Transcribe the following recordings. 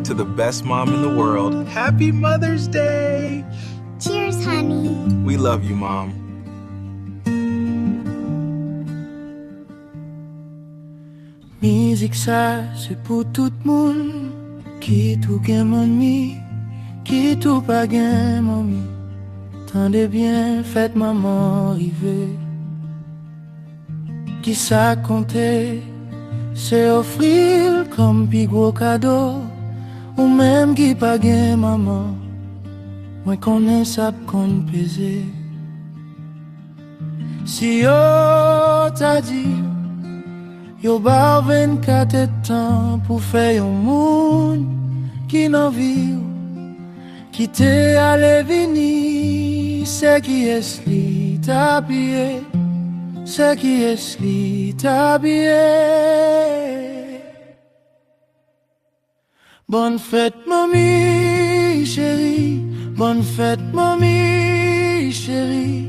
to the best mom in the world. Happy Mother's Day! Cheers, honey. We love you, Mom. Musique ça, c'est pour tout le monde. Qui tout gain mamie, qui tout pas gain mamie. Tendez bien, faites maman arriver. Qui ça compter, c'est offrir comme plus gros cadeau. Ou même qui pas gain maman, moi connais ça qu'on peser. Si yo t'a dit, yo ba 24 temps pour faire un monde qui n'en vit, qui t'est allé venir, c'est qui est li t'habillé, c'est qui est li t'habillé. Bonne fête mamie chérie, bonne fête mamie chérie.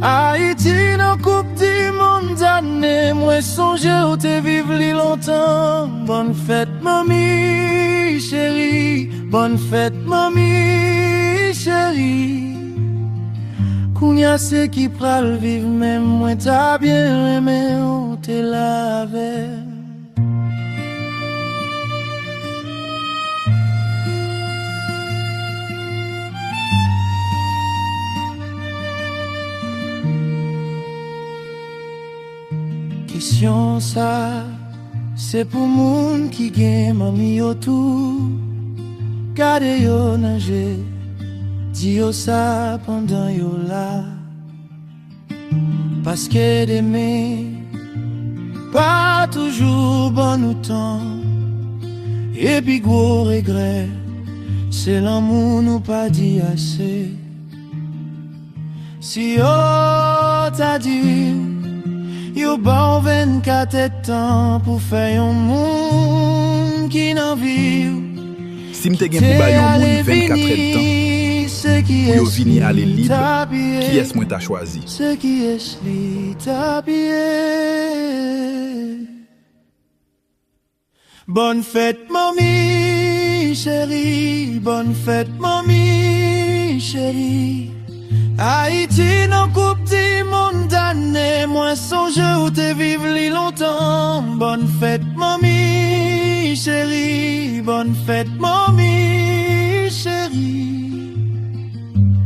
Haïti dans coupe du monde d'année, moi songe où te vivre li longtemps. Bonne fête mamie chérie, bonne fête mamie chérie. Kounya c'est qui pral vivre même moi t'as bien aimé où te lavé. Question ça, c'est pour moun qui gagne mamie autour. Gardez yo nager, dis yo ça pendant yo là. Parce que d'aimer, pas toujours bon ou temps. Et puis gros regret, c'est l'amour nous pas dit assez. Si yo t'a dit, yo bon 24 temps pour faire un monde qui n'en vit. Si m'te gen pou bay yon moun 24 temps, pour yo vini aller libre, qui est-ce moi t'a choisi? Ce qui est li t'habillé. Bonne fête mamie chérie, bonne fête mamie chérie. Haïti non coupe du monde d'année, moi songe où te vivre li longtemps. Bonne fête mamie chérie, bonne fête mamie chérie.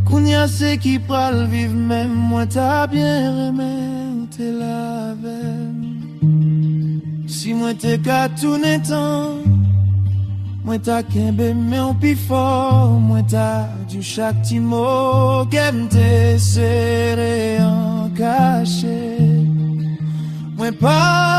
Kounya c'est qui pral vivre même moi t'as bien aimé ou te lavé. Si moi te ka tourner temps, moi t'as kembe mais on pi fort, moi t'as du chaque petit mot qu'aime te serré en cachet. Moi pas